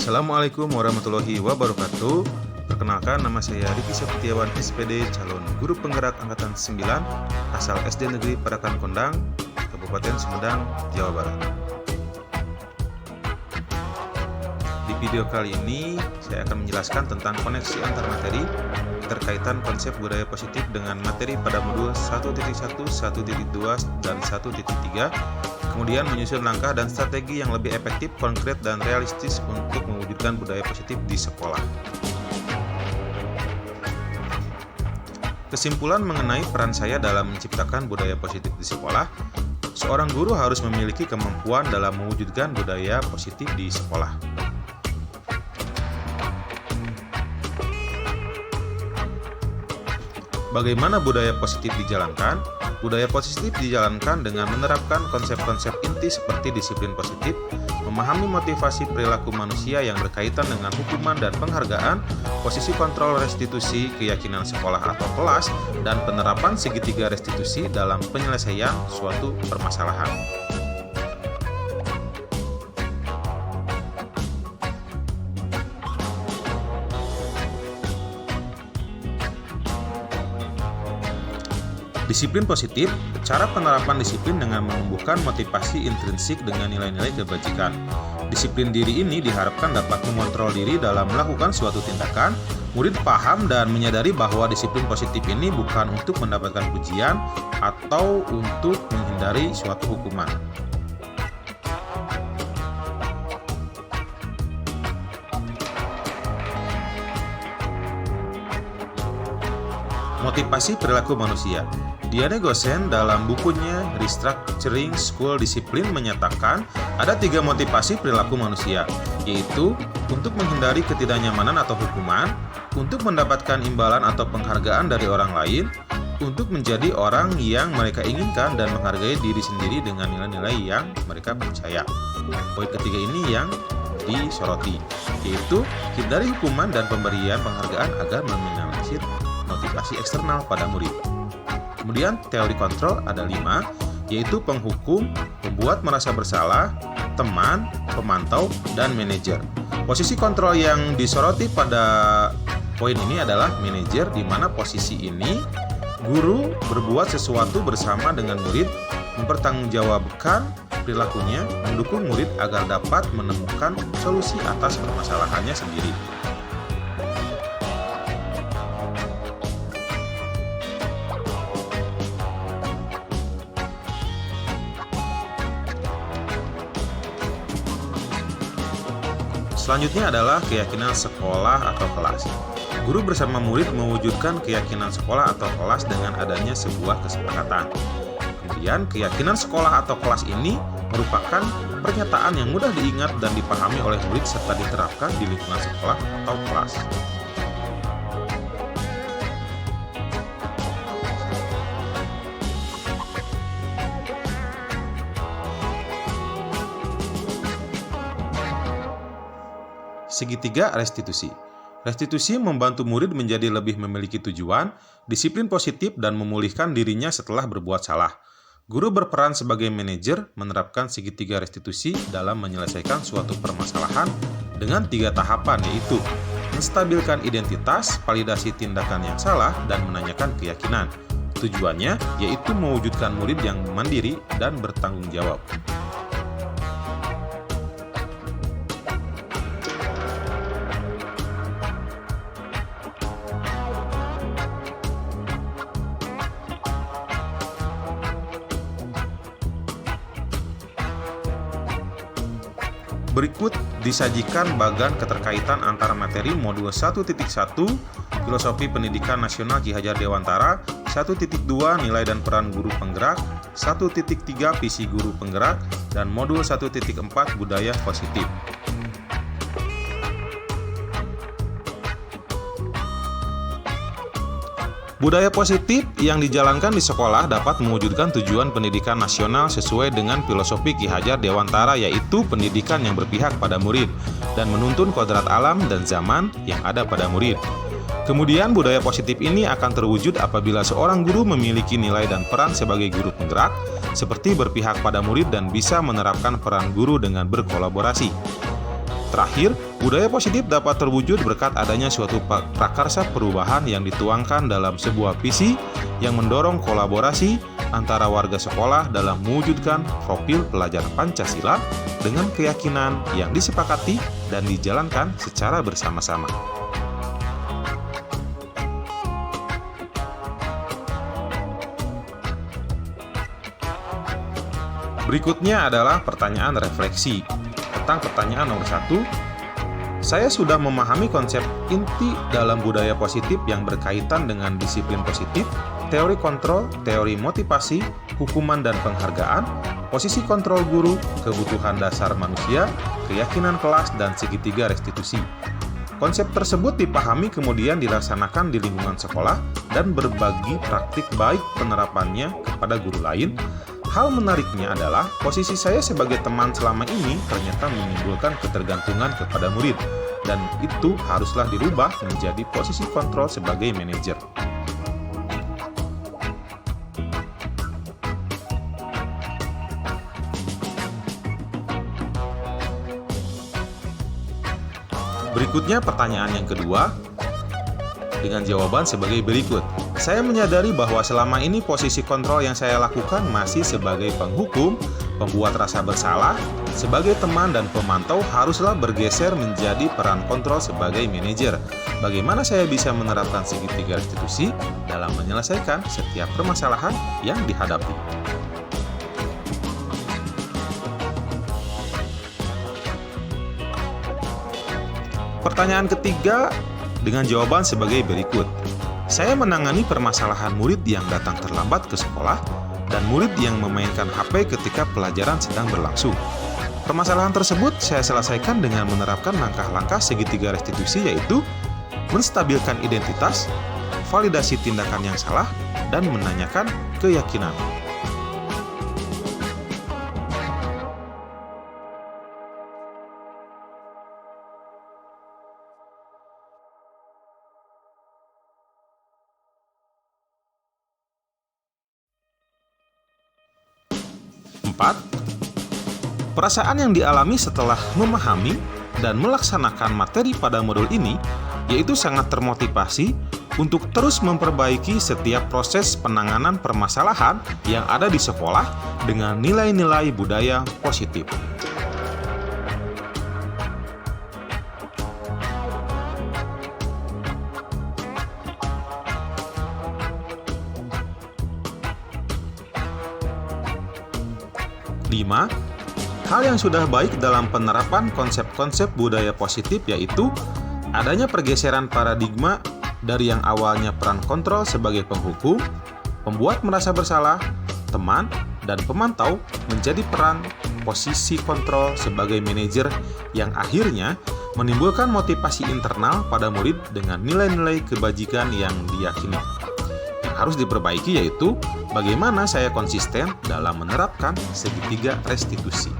Assalamualaikum warahmatullahi wabarakatuh. Perkenalkan, nama saya Riki Septiawan SPD, calon guru penggerak angkatan 9 asal SD Negeri Parakan Kondang, Kabupaten Sumedang, Jawa Barat. Di video kali ini saya akan menjelaskan tentang koneksi antar materi terkaitan konsep budaya positif dengan materi pada modul 1.1, 1.2, dan 1.3, kemudian menyusun langkah dan strategi yang lebih efektif, konkret, dan realistis untuk mewujudkan budaya positif di sekolah. Kesimpulan mengenai peran saya dalam menciptakan budaya positif di sekolah, seorang guru harus memiliki kemampuan dalam mewujudkan budaya positif di sekolah. Bagaimana budaya positif dijalankan? Budaya positif dijalankan dengan menerapkan konsep-konsep inti seperti disiplin positif, memahami motivasi perilaku manusia yang berkaitan dengan hukuman dan penghargaan, posisi kontrol restitusi, keyakinan sekolah atau kelas, dan penerapan segitiga restitusi dalam penyelesaian suatu permasalahan. Disiplin positif, cara penerapan disiplin dengan menumbuhkan motivasi intrinsik dengan nilai-nilai kebajikan. Disiplin diri ini diharapkan dapat mengontrol diri dalam melakukan suatu tindakan. Murid paham dan menyadari bahwa disiplin positif ini bukan untuk mendapatkan pujian atau untuk menghindari suatu hukuman. Motivasi perilaku manusia. Diane Gosen dalam bukunya Restructuring School Discipline menyatakan ada 3 motivasi perilaku manusia, yaitu untuk menghindari ketidaknyamanan atau hukuman, untuk mendapatkan imbalan atau penghargaan dari orang lain, untuk menjadi orang yang mereka inginkan dan menghargai diri sendiri dengan nilai-nilai yang mereka percaya. Poin ketiga ini yang disoroti, yaitu hindari hukuman dan pemberian penghargaan agar meminimalisir motivasi eksternal pada murid. Kemudian teori kontrol ada 5, yaitu penghukum, pembuat merasa bersalah, teman, pemantau, dan manajer. Posisi kontrol yang disoroti pada poin ini adalah manajer, di mana posisi ini guru berbuat sesuatu bersama dengan murid, mempertanggungjawabkan perilakunya, mendukung murid agar dapat menemukan solusi atas permasalahannya sendiri. Selanjutnya adalah keyakinan sekolah atau kelas. Guru bersama murid mewujudkan keyakinan sekolah atau kelas dengan adanya sebuah kesepakatan. Kemudian, keyakinan sekolah atau kelas ini merupakan pernyataan yang mudah diingat dan dipahami oleh murid serta diterapkan di lingkungan sekolah atau kelas. Segitiga restitusi. Restitusi membantu murid menjadi lebih memiliki tujuan, disiplin positif, dan memulihkan dirinya setelah berbuat salah. Guru berperan sebagai manajer menerapkan segitiga restitusi dalam menyelesaikan suatu permasalahan dengan 3 tahapan, yaitu menstabilkan identitas, validasi tindakan yang salah, dan menanyakan keyakinan. Tujuannya yaitu mewujudkan murid yang mandiri dan bertanggung jawab. Berikut disajikan bagan keterkaitan antara materi modul 1.1 Filosofi Pendidikan Nasional Ki Hajar Dewantara, 1.2 Nilai dan Peran Guru Penggerak, 1.3 Visi Guru Penggerak, dan modul 1.4 Budaya Positif. Budaya positif yang dijalankan di sekolah dapat mewujudkan tujuan pendidikan nasional sesuai dengan filosofi Ki Hajar Dewantara, yaitu pendidikan yang berpihak pada murid dan menuntun kodrat alam dan zaman yang ada pada murid. Kemudian budaya positif ini akan terwujud apabila seorang guru memiliki nilai dan peran sebagai guru penggerak, seperti berpihak pada murid dan bisa menerapkan peran guru dengan berkolaborasi. Terakhir, budaya positif dapat terwujud berkat adanya suatu prakarsa perubahan yang dituangkan dalam sebuah visi yang mendorong kolaborasi antara warga sekolah dalam mewujudkan profil pelajar Pancasila dengan keyakinan yang disepakati dan dijalankan secara bersama-sama. Berikutnya adalah pertanyaan refleksi. Tentang pertanyaan nomor 1, saya sudah memahami konsep inti dalam budaya positif yang berkaitan dengan disiplin positif, teori kontrol, teori motivasi, hukuman dan penghargaan, posisi kontrol guru, kebutuhan dasar manusia, keyakinan kelas, dan segitiga restitusi. Konsep tersebut dipahami kemudian dilaksanakan di lingkungan sekolah dan berbagi praktik baik penerapannya kepada guru lain. Hal menariknya adalah posisi saya sebagai teman selama ini ternyata menimbulkan ketergantungan kepada murid, dan itu haruslah dirubah menjadi posisi kontrol sebagai manajer. Berikutnya pertanyaan yang kedua dengan jawaban sebagai berikut. Saya menyadari bahwa selama ini posisi kontrol yang saya lakukan masih sebagai penghukum, pembuat rasa bersalah, sebagai teman dan pemantau haruslah bergeser menjadi peran kontrol sebagai manajer. Bagaimana saya bisa menerapkan segitiga restitusi dalam menyelesaikan setiap permasalahan yang dihadapi? Pertanyaan ketiga dengan jawaban sebagai berikut. Saya menangani permasalahan murid yang datang terlambat ke sekolah dan murid yang memainkan HP ketika pelajaran sedang berlangsung. Permasalahan tersebut saya selesaikan dengan menerapkan langkah-langkah segitiga restitusi, yaitu menstabilkan identitas, validasi tindakan yang salah, dan menanyakan keyakinan. Perasaan yang dialami setelah memahami dan melaksanakan materi pada modul ini yaitu sangat termotivasi untuk terus memperbaiki setiap proses penanganan permasalahan yang ada di sekolah dengan nilai-nilai budaya positif. Hal yang sudah baik dalam penerapan konsep-konsep budaya positif yaitu adanya pergeseran paradigma dari yang awalnya peran kontrol sebagai penghukum, pembuat merasa bersalah, teman, dan pemantau menjadi peran posisi kontrol sebagai manajer yang akhirnya menimbulkan motivasi internal pada murid dengan nilai-nilai kebajikan yang diyakini. Yang harus diperbaiki yaitu bagaimana saya konsisten dalam menerapkan segitiga restitusi.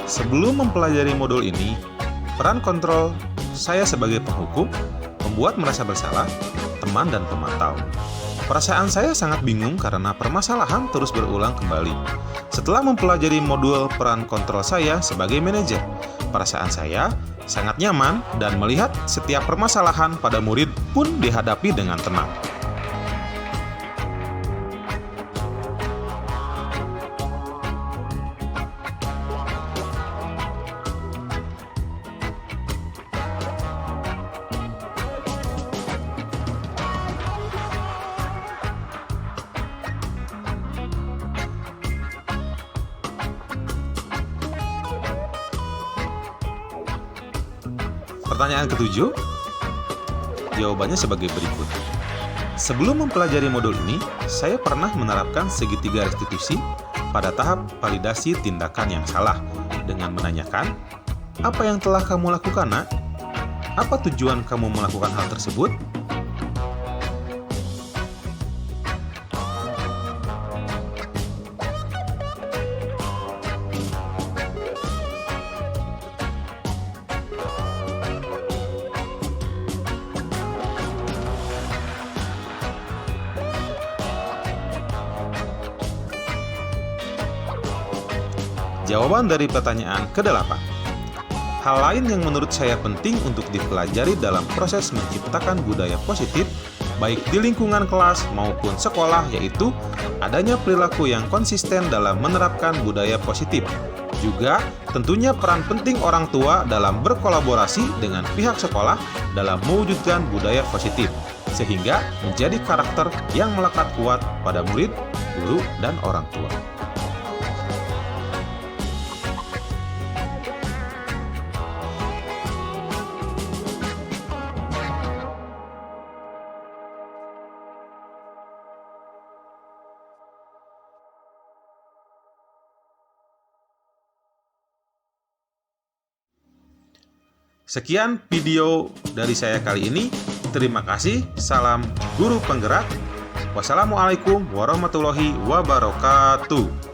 Sebelum mempelajari modul ini, peran kontrol saya sebagai penghukum, pembuat merasa bersalah, teman, dan pemantau. Perasaan saya sangat bingung karena permasalahan terus berulang kembali. Setelah mempelajari modul peran kontrol saya sebagai manajer, perasaan saya sangat nyaman dan melihat setiap permasalahan pada murid pun dihadapi dengan tenang. Pertanyaan ketujuh, jawabannya sebagai berikut. Sebelum mempelajari modul ini, saya pernah menerapkan segitiga restitusi pada tahap validasi tindakan yang salah dengan menanyakan, apa yang telah kamu lakukan, Nak? Apa tujuan kamu melakukan hal tersebut? Jawaban dari pertanyaan ke-8. Hal lain yang menurut saya penting untuk dipelajari dalam proses menciptakan budaya positif, baik di lingkungan kelas maupun sekolah, yaitu adanya perilaku yang konsisten dalam menerapkan budaya positif. Juga tentunya peran penting orang tua dalam berkolaborasi dengan pihak sekolah dalam mewujudkan budaya positif, sehingga menjadi karakter yang melekat kuat pada murid, guru, dan orang tua. Sekian video dari saya kali ini. Terima kasih. Salam guru penggerak. Wassalamualaikum warahmatullahi wabarakatuh.